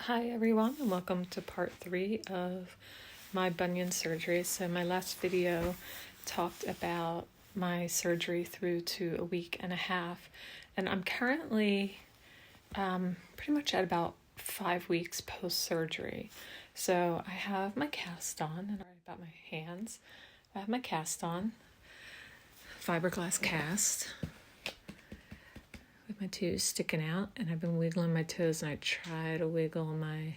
Hi everyone, and welcome to part 3 of my bunion surgery. So my last video talked about my surgery through to a week and a half, and I'm currently pretty much at about 5 weeks post-surgery. So I have my cast on, and sorry about my hands. I have my cast on, fiberglass cast, with my toes sticking out, and I've been wiggling my toes, and I try to wiggle my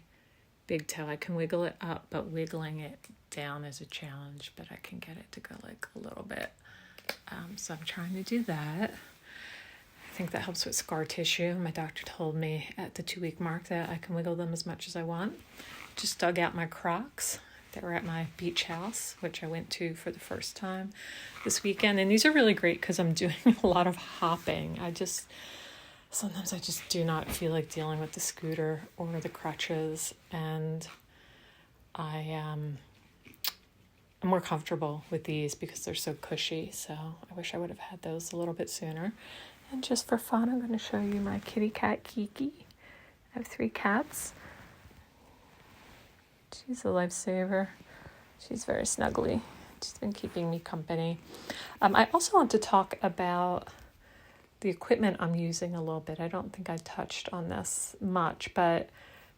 big toe. I can wiggle it up, but wiggling it down is a challenge, but I can get it to go like a little bit. So I'm trying to do that. I think that helps with scar tissue. My doctor told me at the 2-week mark that I can wiggle them as much as I want. Just dug out my Crocs. They were at my beach house, which I went to for the first time this weekend. And these are really great because I'm doing a lot of hopping. Sometimes I just do not feel like dealing with the scooter or the crutches, and I'm more comfortable with these because they're so cushy. So I wish I would have had those a little bit sooner. And just for fun, I'm going to show you my kitty cat, Kiki. I have 3 cats. She's a lifesaver. She's very snuggly. She's been keeping me company. I also want to talk about the equipment I'm using a little bit. I don't think I touched on this much, but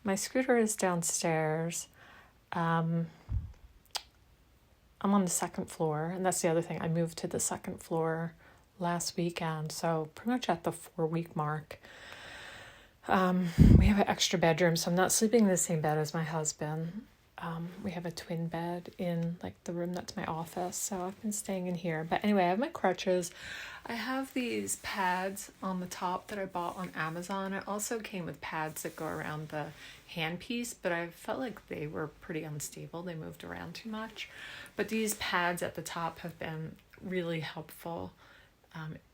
my scooter is downstairs. I'm on the 2nd floor, and that's the other thing. I moved to the 2nd floor last weekend, so pretty much at the 4-week mark. We have an extra bedroom, so I'm not sleeping in the same bed as my husband. We have a twin bed in like the room that's my office, so I've been staying in here. But anyway, I have my crutches. I have these pads on the top that I bought on Amazon. It also came with pads that go around the handpiece, but I felt like they were pretty unstable. They moved around too much. But these pads at the top have been really helpful.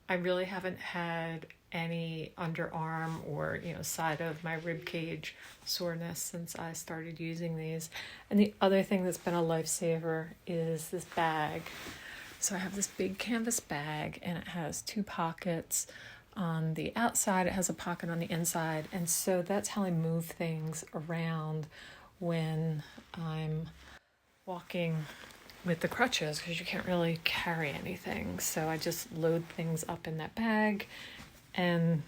I really haven't had any underarm or side of my rib cage soreness since I started using these. And the other thing that's been a lifesaver is this bag. So I have this big canvas bag, and it has 2 pockets on the outside. It has a pocket on the inside, and so that's how I move things around when I'm walking with the crutches, because you can't really carry anything. So I just load things up in that bag and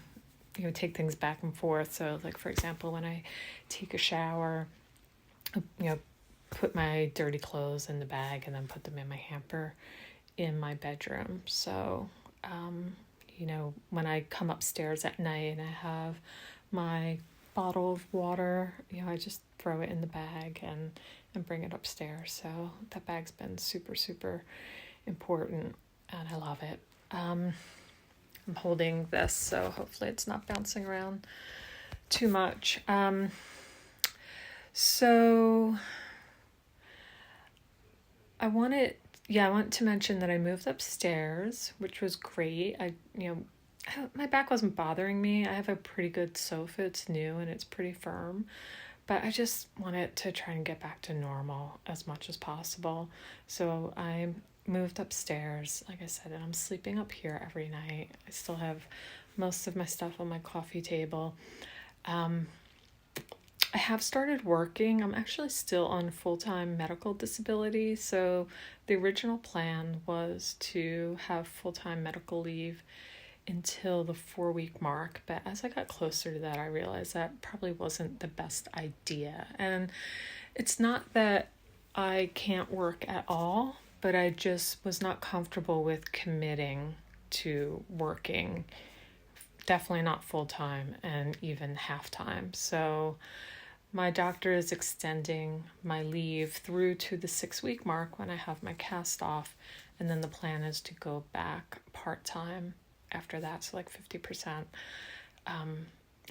take things back and forth. So like, for example, when I take a shower, put my dirty clothes in the bag and then put them in my hamper in my bedroom. So when I come upstairs at night and I have my bottle of water, I just throw it in the bag and bring it upstairs. So that bag's been super, super important, and I love it. I'm holding this, so hopefully it's not bouncing around too much. So I want to mention that I moved upstairs, which was great. My back wasn't bothering me. I have a pretty good sofa. It's new and it's pretty firm. But I just wanted to try and get back to normal as much as possible. So I moved upstairs, like I said, and I'm sleeping up here every night. I still have most of my stuff on my coffee table. I have started working. I'm actually still on full-time medical disability. So the original plan was to have full-time medical leave until the 4-week mark, but as I got closer to that, I realized that probably wasn't the best idea. And it's not that I can't work at all, but I just was not comfortable with committing to working, definitely not full-time and even half-time. So my doctor is extending my leave through to the 6-week mark when I have my cast off, and then the plan is to go back part-time after that, so like 50%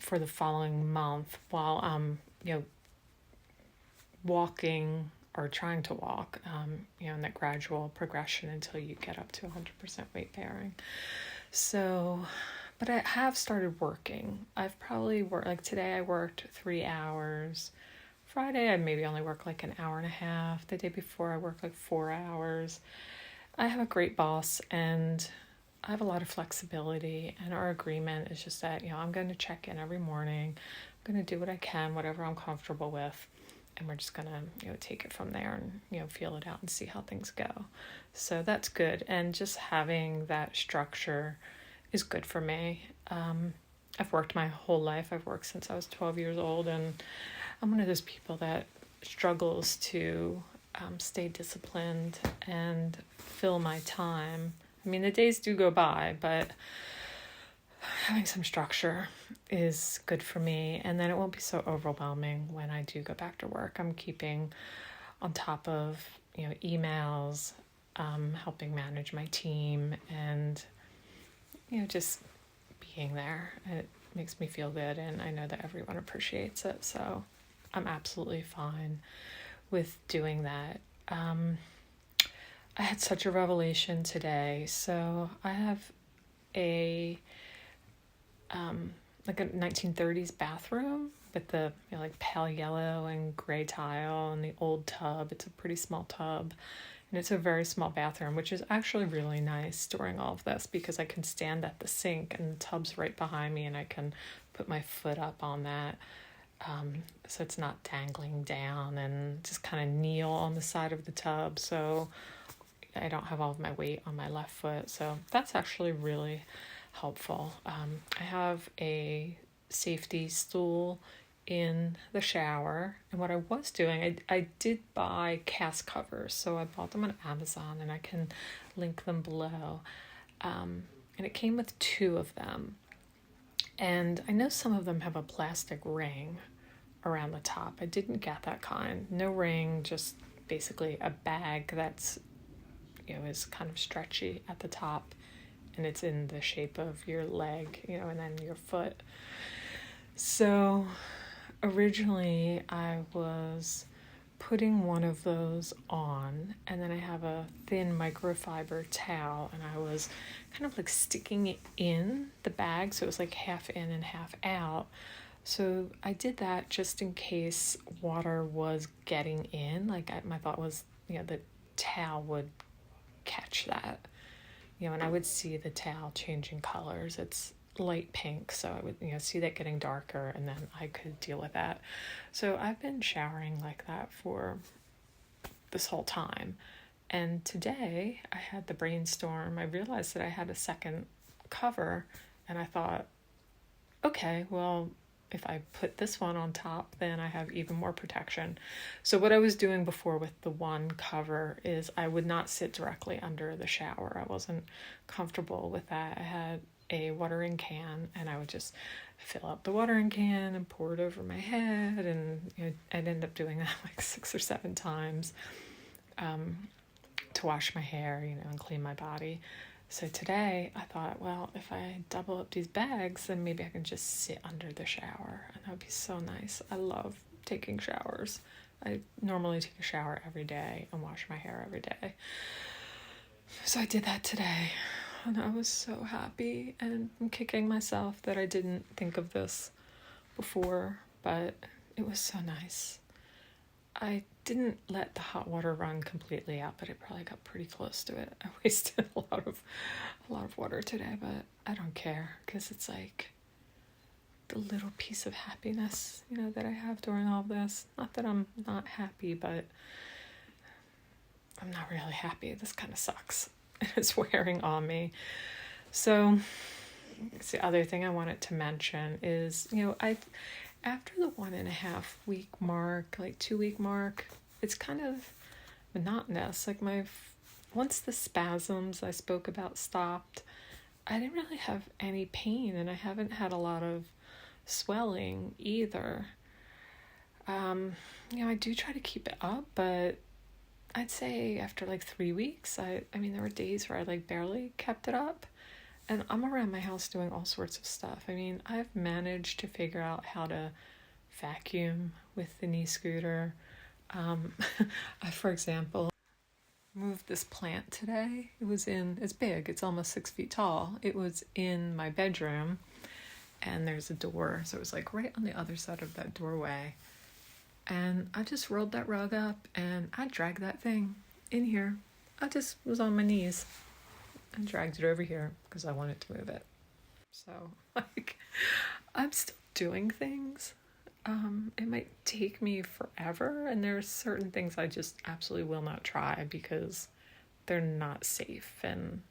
for the following month while I'm walking or trying to walk in that gradual progression until you get up to 100% weight bearing. So, but I have started working. I've probably worked, like today I worked 3 hours. Friday I maybe only worked like an hour and a half. The day before I worked like 4 hours. I have a great boss, and I have a lot of flexibility, and our agreement is just that, I'm going to check in every morning. going to do what I can, whatever I'm comfortable with. And we're just going to, take it from there and, feel it out and see how things go. So that's good. And just having that structure is good for me. I've worked my whole life. I've worked since I was 12 years old. And I'm one of those people that struggles to stay disciplined and fill my time. I mean, the days do go by, but having some structure is good for me, and then it won't be so overwhelming when I do go back to work. I'm keeping on top of, emails, helping manage my team, and, just being there. It makes me feel good, and I know that everyone appreciates it, so I'm absolutely fine with doing that. I had such a revelation today. So I have a like a 1930s bathroom with the like pale yellow and gray tile and the old tub. It's a pretty small tub, and it's a very small bathroom, which is actually really nice during all of this because I can stand at the sink and the tub's right behind me and I can put my foot up on that. So it's not dangling down, and just kind of kneel on the side of the tub so I don't have all of my weight on my left foot. So that's actually really helpful. I have a safety stool in the shower, and what I was doing, I did buy cast covers, so I bought them on Amazon, and I can link them below. And it came with 2 of them, and I know some of them have a plastic ring around the top. I didn't get that kind. No ring, just basically a bag that's is kind of stretchy at the top, and it's in the shape of your leg, and then your foot. So originally I was putting one of those on, and then I have a thin microfiber towel, and I was kind of like sticking it in the bag, so it was like half in and half out. So I did that just in case water was getting in. My thought was, the towel would catch that, and I would see the towel changing colors. It's light pink, so I would see that getting darker, and then I could deal with that. So I've been showering like that for this whole time, and today I had the brainstorm. I realized that I had a second cover, and I thought, okay, well, if I put this one on top, then I have even more protection. So what I was doing before with the one cover is I would not sit directly under the shower. I wasn't comfortable with that. I had a watering can, and I would just fill up the watering can and pour it over my head, and I'd end up doing that like 6 or 7 times to wash my hair, and clean my body. So today I thought, well, if I double up these bags, then maybe I can just sit under the shower, and that would be so nice. I love taking showers. I normally take a shower every day and wash my hair every day. So I did that today, and I was so happy, and I'm kicking myself that I didn't think of this before, but it was so nice. I didn't let the hot water run completely out, but it probably got pretty close to it. I wasted a lot of water today, but I don't care, because it's like the little piece of happiness, that I have during all this. Not that I'm not happy, but I'm not really happy. This kind of sucks. It's wearing on me. So it's the other thing I wanted to mention is, after the 1.5 week mark, 2 week mark, it's kind of monotonous. Once the spasms I spoke about stopped, I didn't really have any pain, and I haven't had a lot of swelling either. I do try to keep it up, but I'd say after 3 weeks, I mean, there were days where I barely kept it up. And I'm around my house doing all sorts of stuff. I mean, I've managed to figure out how to vacuum with the knee scooter. I, for example, moved this plant today. It's big. It's almost 6 feet tall. It was in my bedroom, and there's a door. So it was right on the other side of that doorway. And I just rolled that rug up, and I dragged that thing in here. I just was on my knees and dragged it over here because I wanted to move it. So, I'm still doing things, It might take me forever, and there are certain things I just absolutely will not try because they're not safe. And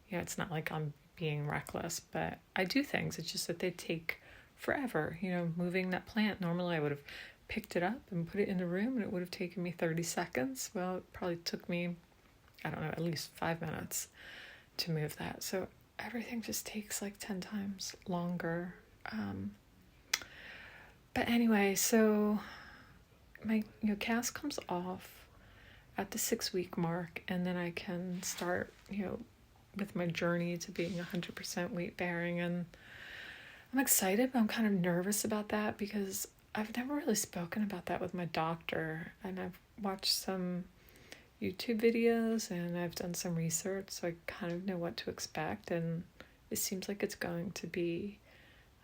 it's not like I'm being reckless, but I do things. It's just that they take forever. Moving that plant, normally I would have picked it up and put it in the room and it would have taken me 30 seconds. Well, it probably took me, I don't know, at least 5 minutes to move that. So everything just takes like 10 times longer. But anyway, so my cast comes off at the 6-week mark, and then I can start, with my journey to being 100% weight bearing. And I'm excited, but I'm kind of nervous about that because I've never really spoken about that with my doctor, and I've watched some YouTube videos and I've done some research, so I kind of know what to expect. And it seems like it's going to be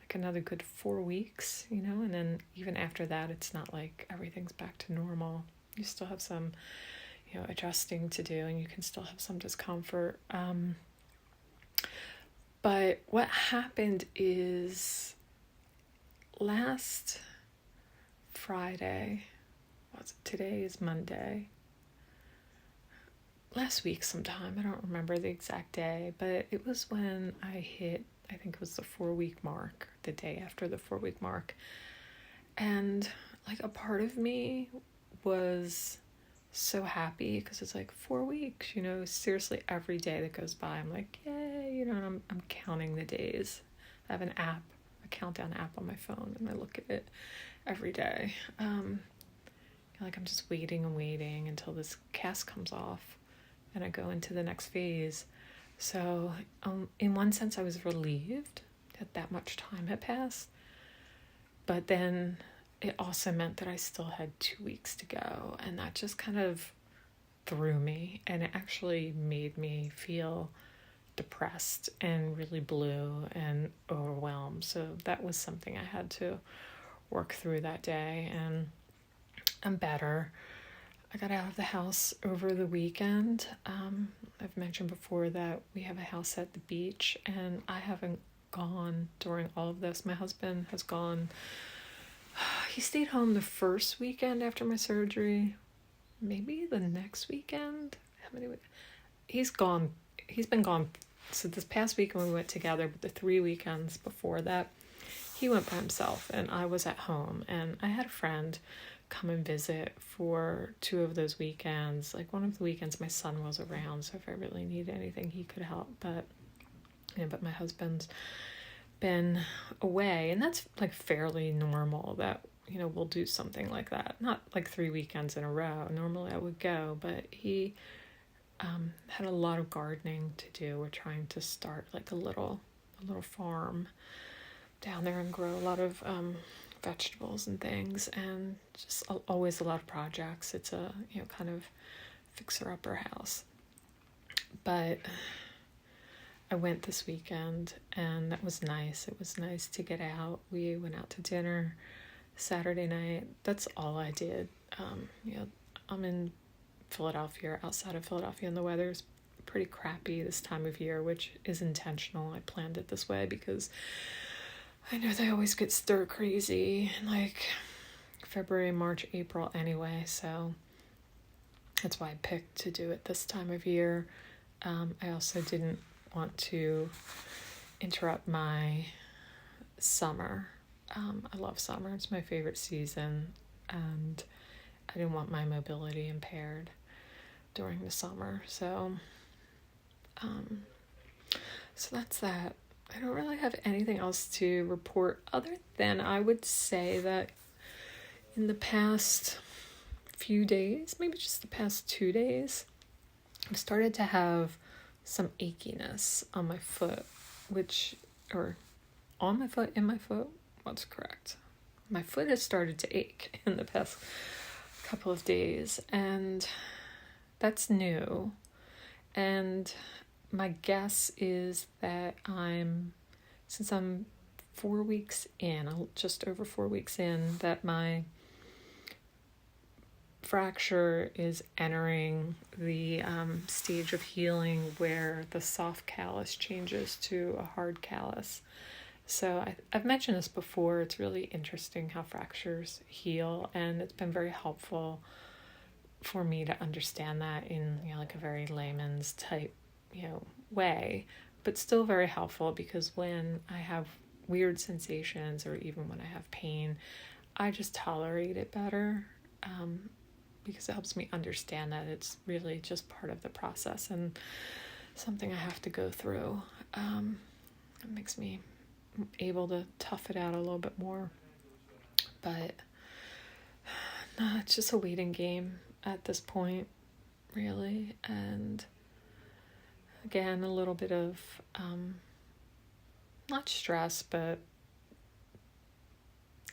like another good 4 weeks, and then even after that, it's not like everything's back to normal. You still have some, adjusting to do, and you can still have some discomfort. But what happened is last Friday, today is Monday, last week sometime, I don't remember the exact day, but it was when I hit, I think it was the 4-week mark, the day after the 4-week mark. And like a part of me was so happy because it's like 4 weeks, seriously every day that goes by, I'm like, yay, and I'm counting the days. I have a countdown app on my phone, and I look at it every day. Like I'm just waiting and waiting until this cast comes off and I go into the next phase. So in one sense, I was relieved that much time had passed, but then it also meant that I still had 2 weeks to go, and that just kind of threw me, and it actually made me feel depressed and really blue and overwhelmed. So that was something I had to work through that day, and I'm better. I got out of the house over the weekend. I've mentioned before that we have a house at the beach, and I haven't gone during all of this. My husband has gone. He stayed home the first weekend after my surgery, maybe the next weekend. How many weeks? He's been gone. So this past weekend we went together, but the 3 weekends before that, he went by himself and I was at home. And I had a friend come and visit for 2 of those weekends. Like one of the weekends my son was around, so if I really needed anything, he could help. But my husband's been away, and that's like fairly normal that we'll do something like that, not like 3 weekends in a row. Normally I would go, but he had a lot of gardening to do. We're trying to start like a little farm down there and grow a lot of vegetables and things, and just always a lot of projects. It's a kind of fixer-upper house. But I went this weekend, and that was nice. It was nice to get out. We went out to dinner Saturday night. That's all I did. I'm in Philadelphia, outside of Philadelphia, and the weather's pretty crappy this time of year, which is intentional. I planned it this way because I know they always get stir crazy in like February, March, April anyway, so that's why I picked to do it this time of year. I also didn't want to interrupt my summer. I love summer. It's my favorite season, and I didn't want my mobility impaired during the summer. So that's that. I don't really have anything else to report other than I would say that in the past few days, maybe just the past 2 days, I've started to have some achiness on my foot, in my foot, what's correct? My foot has started to ache in the past couple of days, and that's new. And my guess is that since I'm 4 weeks in, just over 4 weeks in, that my fracture is entering the stage of healing where the soft callus changes to a hard callus. So I've mentioned this before. It's really interesting how fractures heal, and it's been very helpful for me to understand that in, like a very layman's type, way, but still very helpful, because when I have weird sensations or even when I have pain, I just tolerate it better, because it helps me understand that it's really just part of the process and something I have to go through. It makes me able to tough it out a little bit more. But no, it's just a waiting game at this point, really. And again, a little bit of not stress, but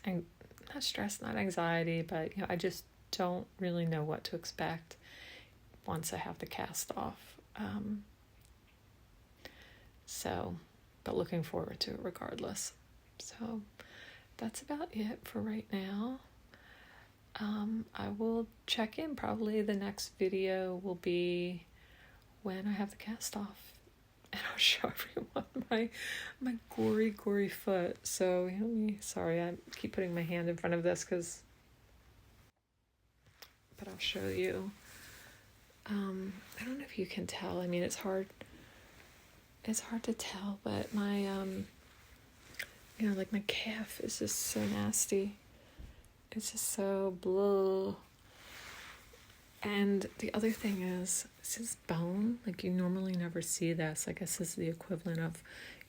not stress, not anxiety, but I just don't really know what to expect once I have the cast off. But looking forward to it regardless. So that's about it for right now. I will check in. Probably the next video will be when I have the cast off, and I'll show everyone my gory foot. So sorry, I keep putting my hand in front of this but I'll show you. I don't know if you can tell. I mean, it's hard to tell, but my like my calf is just so nasty. It's just so blah. And the other thing is, this is bone. Like, you normally never see this. I guess this is the equivalent of,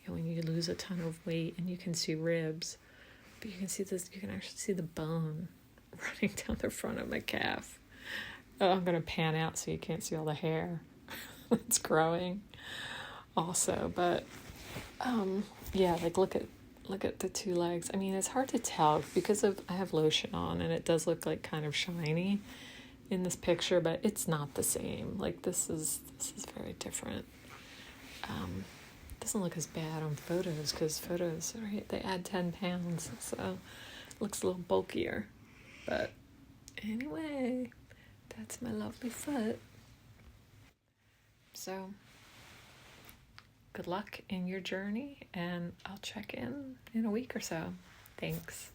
when you lose a ton of weight and you can see ribs. But you can see this, you can actually see the bone running down the front of my calf. Oh, I'm going to pan out so you can't see all the hair that's growing also. But, like look at the two legs. I mean, it's hard to tell because I have lotion on, and it does look like kind of shiny in this picture, but it's not the same. Like, this is very different. Doesn't look as bad on photos, because photos, right, they add 10 pounds, so it looks a little bulkier. But anyway, that's my lovely foot. So good luck in your journey, and I'll check in a week or so. Thanks.